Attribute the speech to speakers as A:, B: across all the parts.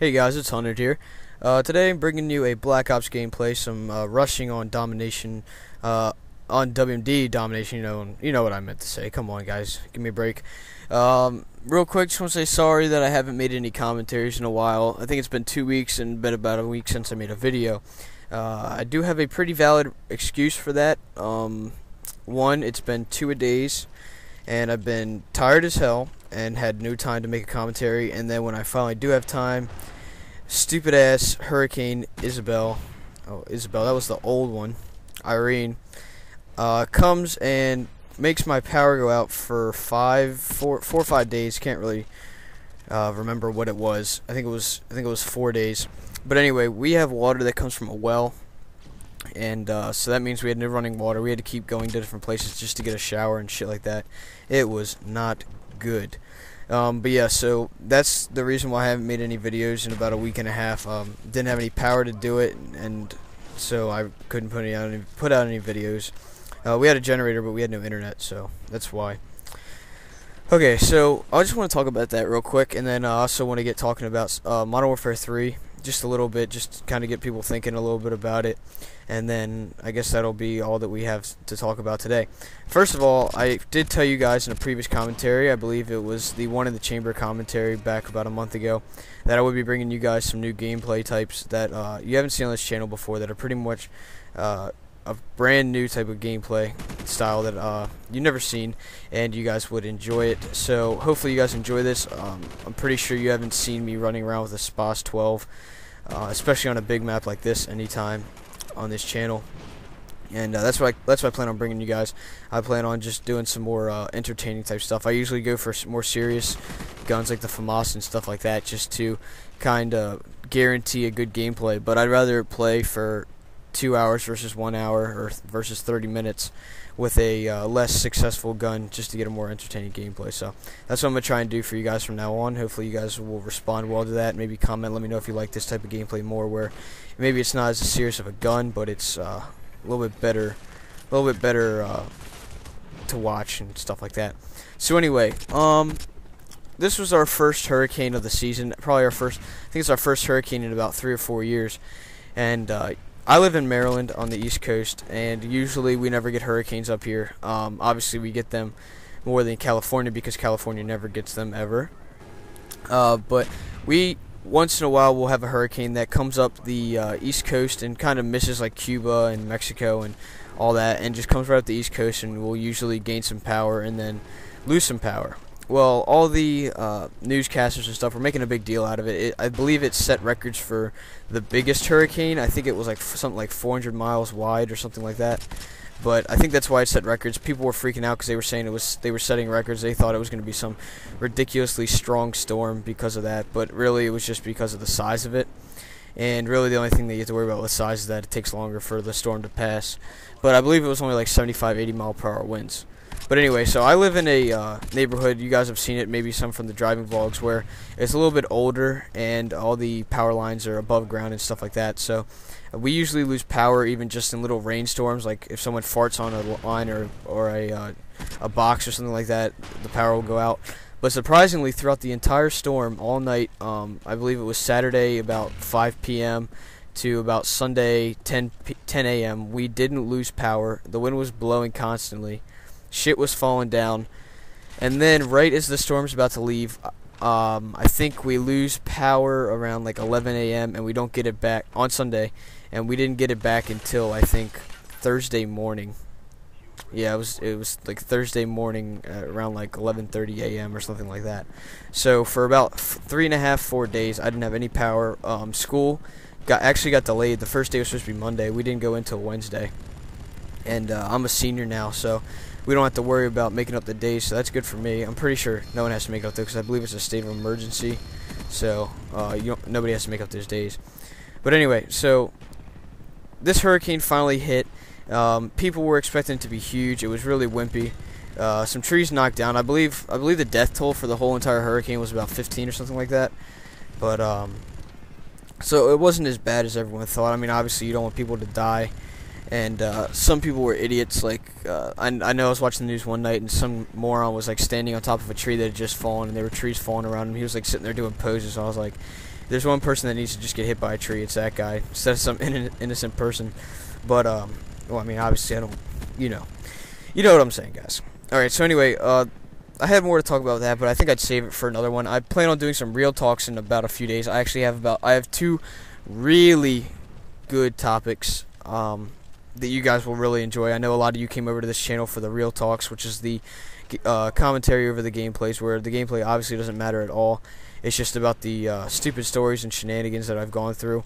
A: Hey guys, it's Hunted here. Today I'm bringing you a Black Ops gameplay, some rushing on domination, on WMD domination. You know what I meant to say. Come on, guys, give me a break. Real quick, just want to say sorry that I haven't made any commentaries in a while. I think it's been 2 weeks and been about a week since I made a video. I do have a pretty valid excuse for that. One, it's been 2 days, and I've been tired as hell and had no time to make a commentary. And then when I finally do have time, stupid ass Hurricane Isabel, that was the old one, Irene, comes and makes my power go out for 4 or 5 days. Can't really remember what it was. I think it was 4 days. But anyway, we have water that comes from a well, and so that means we had no running water. We had to keep going to different places just to get a shower and shit like that. It was not good. But yeah, so that's the reason why I haven't made any videos in about a week and a half. Didn't have any power to do it, and so I couldn't put out any videos. We had a generator, but we had no internet, so that's why. Okay, so I just want to talk about that real quick, and then I also want to get talking about Modern Warfare 3 just a little bit, just kind of get people thinking a little bit about it, and then I guess that'll be all that we have to talk about today. First of all, I did tell you guys in a previous commentary, I believe it was the One in the Chamber commentary back about a month ago, that I would be bringing you guys some new gameplay types that you haven't seen on this channel before, that are pretty much a brand new type of gameplay style that you've never seen, and you guys would enjoy it. So hopefully you guys enjoy this. I'm pretty sure you haven't seen me running around with a SPAS 12, especially on a big map like this anytime on this channel, and that's what I plan on bringing you guys. I plan on just doing some more entertaining type stuff. I usually go for more serious guns like the FAMAS and stuff like that, just to kind of guarantee a good gameplay, but I'd rather play for 2 hours versus 1 hour, or versus 30 minutes with a less successful gun, just to get a more entertaining gameplay. So that's what I'm going to try and do for you guys from now on. Hopefully you guys will respond well to that. Maybe comment, let me know if you like this type of gameplay more, where maybe it's not as serious of a gun, but it's a little bit better to watch and stuff like that. So anyway, this was our first hurricane of the season, probably I think it's our first hurricane in about 3 or 4 years, and I live in Maryland on the East Coast, and usually we never get hurricanes up here. Obviously we get them more than California, because California never gets them ever. But we, once in a while, we'll have a hurricane that comes up the East Coast and kind of misses like Cuba and Mexico and all that, and just comes right up the East Coast, and we'll usually gain some power and then lose some power. Well, all the newscasters and stuff were making a big deal out of it. I believe it set records for the biggest hurricane. I think it was like something like 400 miles wide or something like that. But I think that's why it set records. People were freaking out because they were saying they were setting records. They thought it was going to be some ridiculously strong storm because of that. But really, it was just because of the size of it. And really, the only thing that you have to worry about with size is that it takes longer for the storm to pass. But I believe it was only like 75, 80 mile per hour winds. But anyway, so I live in a neighborhood, you guys have seen it, maybe some from the driving vlogs, where it's a little bit older and all the power lines are above ground and stuff like that. So we usually lose power even just in little rainstorms, like if someone farts on a line or a box or something like that, the power will go out. But surprisingly, throughout the entire storm, all night, I believe it was Saturday about 5 p.m. to about Sunday 10 a.m., we didn't lose power. The wind was blowing constantly. Shit was falling down, and then right as the storm's about to leave, I think we lose power around like 11 a.m. and we don't get it back on Sunday, and we didn't get it back until I think Thursday morning. Yeah, it was like Thursday morning around like 11:30 a.m. or something like that. So for about 3.5, 4 days, I didn't have any power. School actually got delayed. The first day was supposed to be Monday. We didn't go until Wednesday, and I'm a senior now, so we don't have to worry about making up the days, so that's good for me. I'm pretty sure no one has to make up those, because I believe it's a state of emergency, so nobody has to make up those days. But anyway, so this hurricane finally hit. People were expecting it to be huge. It was really wimpy. Some trees knocked down. I believe the death toll for the whole entire hurricane was about 15 or something like that. But so it wasn't as bad as everyone thought. I mean, obviously you don't want people to die. And some people were idiots. Like I know I was watching the news one night, and some moron was like standing on top of a tree that had just fallen, and there were trees falling around him. He was like sitting there doing poses. So I was like, There's one person that needs to just get hit by a tree. It's that guy instead of some innocent person. But well, I mean, obviously, I don't, you know what I'm saying, guys. All right. So anyway, I had more to talk about that, but I think I'd save it for another one. I plan on doing some real talks in about a few days. I actually have two really good topics that you guys will really enjoy. I know a lot of you came over to this channel for the real talks, which is the commentary over the gameplays, where the gameplay obviously doesn't matter at all. It's just about the stupid stories and shenanigans that I've gone through.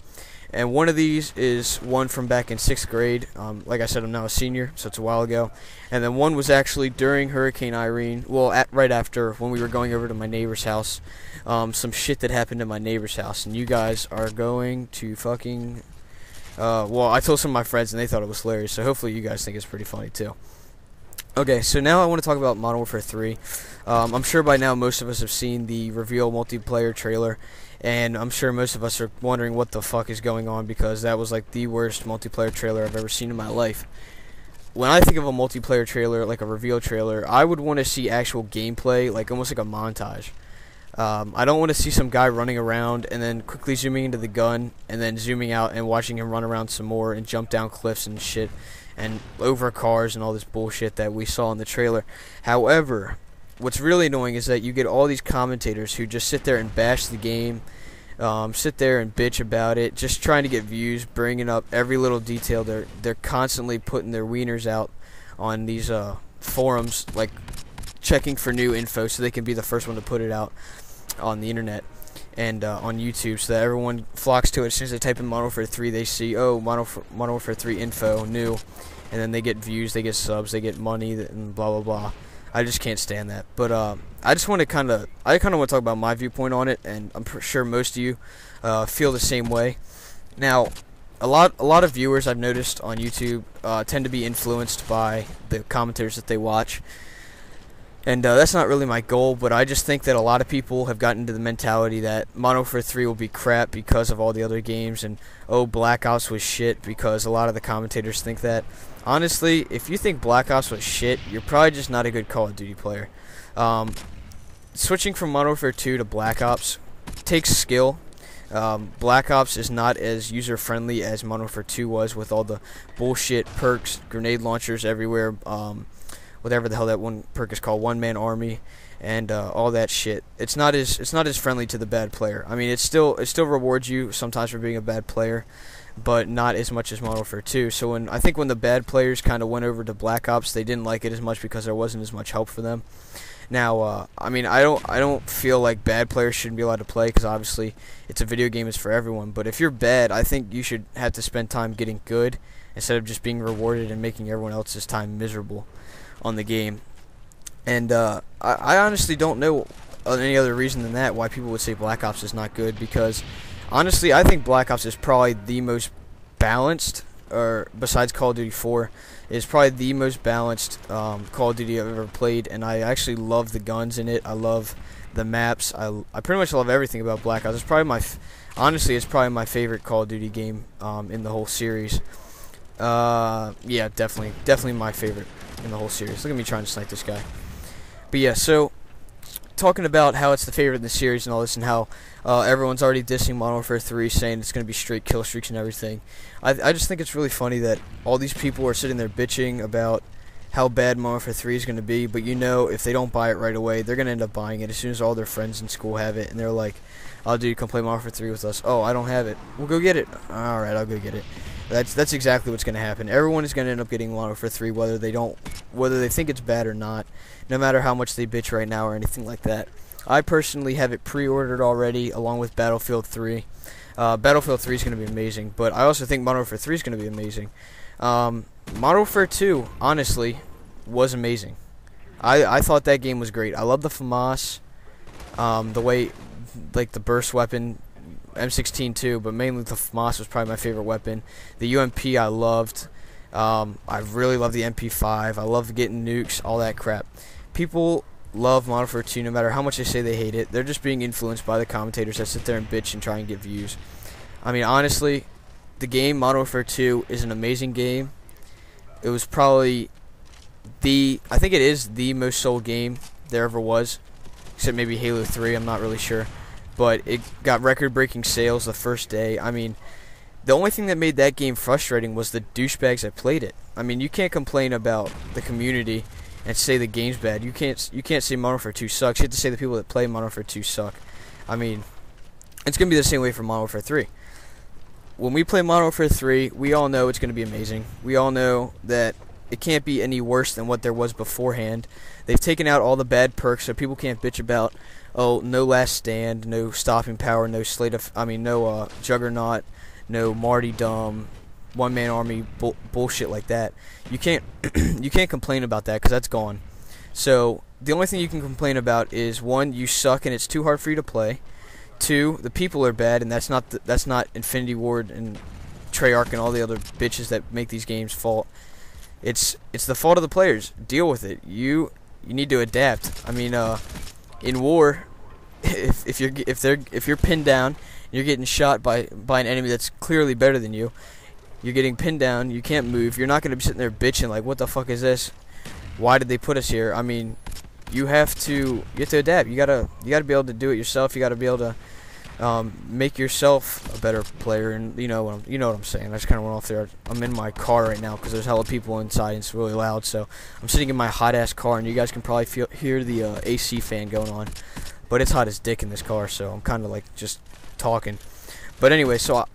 A: And one of these is one from back in 6th grade. Like I said, I'm now a senior, so it's a while ago. And then one was actually during Hurricane Irene, well, right after, when we were going over to my neighbor's house. Some shit that happened in my neighbor's house, and you guys are going to fucking... well, I told some of my friends, and they thought it was hilarious, so hopefully you guys think it's pretty funny, too. Okay, so now I want to talk about Modern Warfare 3. I'm sure by now most of us have seen the reveal multiplayer trailer, and I'm sure most of us are wondering what the fuck is going on, because that was like the worst multiplayer trailer I've ever seen in my life. When I think of a multiplayer trailer, like a reveal trailer, I would want to see actual gameplay, like almost like a montage. I don't want to see some guy running around and then quickly zooming into the gun and then zooming out and watching him run around some more and jump down cliffs and shit and over cars and all this bullshit that we saw in the trailer. However, what's really annoying is that you get all these commentators who just sit there and bash the game, sit there and bitch about it, just trying to get views, bringing up every little detail. They're constantly putting their wieners out on these forums, like checking for new info so they can be the first one to put it out on the internet and on YouTube, so that everyone flocks to it. As soon as they type in Modern Warfare 3, they see, oh, Modern Warfare 3 info, new, and then they get views, they get subs, they get money, and blah blah blah. I just can't stand that. But I just want to kind of want to talk about my viewpoint on it, and I'm sure most of you feel the same way. Now, a lot of viewers I've noticed on YouTube tend to be influenced by the commentators that they watch. And that's not really my goal, but I just think that a lot of people have gotten into the mentality that Modern Warfare 3 will be crap because of all the other games, and oh, Black Ops was shit because a lot of the commentators think that. Honestly, if you think Black Ops was shit, you're probably just not a good Call of Duty player. Switching from Modern Warfare 2 to Black Ops takes skill. Black Ops is not as user-friendly as Modern Warfare 2 was, with all the bullshit perks, grenade launchers everywhere, whatever the hell that one perk is called, one-man army, and all that shit. It's not as friendly to the bad player. I mean, it still rewards you sometimes for being a bad player, but not as much as Modern Warfare 2. So I think when the bad players kind of went over to Black Ops, they didn't like it as much because there wasn't as much help for them. Now, I mean, I don't feel like bad players shouldn't be allowed to play, because obviously it's a video game, it's for everyone. But if you're bad, I think you should have to spend time getting good instead of just being rewarded and making everyone else's time miserable on the game. And I honestly don't know any other reason than that why people would say Black Ops is not good, because honestly I think Black Ops is probably the most balanced, or besides Call of Duty 4, is probably the most balanced Call of Duty I've ever played, and I actually love the guns in it. I love the maps. I pretty much love everything about Black Ops. It's probably honestly, it's probably my favorite Call of Duty game in the whole series. Yeah, definitely my favorite in the whole series. Look at me trying to snipe this guy. But yeah, so talking about how it's the favorite in the series and all this, and how everyone's already dissing Modern Warfare 3, saying it's going to be straight kill streaks and everything. I just think it's really funny that all these people are sitting there bitching about how bad Modern Warfare 3 is going to be, but you know, if they don't buy it right away, they're going to end up buying it as soon as all their friends in school have it, and they're like, oh dude, come play Modern Warfare 3 with us. Oh, I don't have it. We'll go get it. Alright, I'll go get it. That's exactly what's going to happen. Everyone is going to end up getting Modern Warfare 3, whether they think it's bad or not, no matter how much they bitch right now or anything like that. I personally have it pre-ordered already, along with Battlefield 3. Battlefield 3 is going to be amazing, but I also think Modern Warfare 3 is going to be amazing. Modern Warfare 2, honestly, was amazing. I thought that game was great. I love the FAMAS, the way, like, the burst weapon, M16 too, but mainly the FAMAS was probably my favorite weapon. The UMP I loved. I really love the MP5. I love getting nukes, all that crap. People love Modern Warfare 2 no matter how much they say they hate it. They're just being influenced by the commentators that sit there and bitch and try and get views. I mean, honestly, the game Modern Warfare 2 is an amazing game. It was probably I think it is the most sold game there ever was, except maybe Halo 3, I'm not really sure. but it got record-breaking sales the first day. I mean, the only thing that made that game frustrating was the douchebags that played it. I mean, you can't complain about the community and say the game's bad. You can't say Modern Warfare 2 sucks. You have to say the people that play Modern Warfare 2 suck. I mean, it's going to be the same way for Modern Warfare 3. When we play Modern Warfare 3, we all know it's going to be amazing. We all know that it can't be any worse than what there was beforehand. They've taken out all the bad perks, so people can't bitch about, oh, no last stand, no stopping power, no no Juggernaut, no martyrdom, one-man army bullshit like that. You can't you can't complain about that because that's gone. So the only thing you can complain about is, one, you suck and it's too hard for you to play. Two, the people are bad, and that's not Infinity Ward and Treyarch and all the other bitches that make these games fault. It's the fault of the players. Deal with it. You need to adapt. I mean, in war, if you're pinned down, and you're getting shot by an enemy that's clearly better than you. You're getting pinned down. You can't move. You're not going to be sitting there bitching like, "What the fuck is this? Why did they put us here?" I mean, you have to adapt. You gotta be able to do it yourself. You gotta be able to make yourself a better player. And you know what I'm saying. I just kind of went off there. I'm in my car right now because there's hella people inside and it's really loud. So I'm sitting in my hot ass car, and you guys can probably hear the AC fan going on. But it's hot as dick in this car, so I'm kind of like just talking. But anyway, so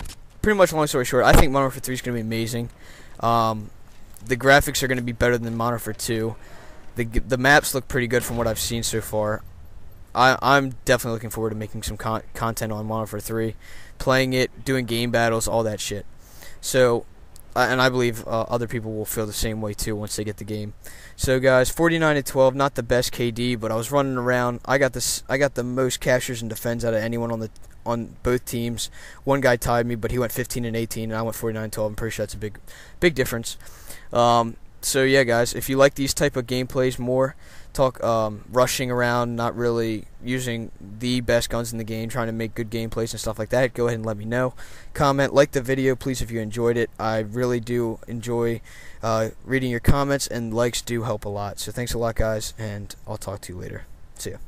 A: pretty much, long story short, I think Modern Warfare 3 is going to be amazing. The graphics are going to be better than Modern Warfare 2. The maps look pretty good from what I've seen so far. I'm definitely looking forward to making some content on Modern Warfare 3, playing it, doing game battles, all that shit. So, and I believe other people will feel the same way too once they get the game. So guys, 49-12, not the best KD, but I was running around. I got the most captures and defends out of anyone on both teams. One guy tied me, but he went 15-18, and I went 49-12. I'm pretty sure that's a big difference. So yeah, guys, if you like these type of gameplays more, rushing around, not really using the best guns in the game, trying to make good gameplays and stuff like that, go ahead and let me know. Comment, like the video, please, if you enjoyed it. I really do enjoy reading your comments, and likes do help a lot. So thanks a lot, guys, and I'll talk to you later. See ya.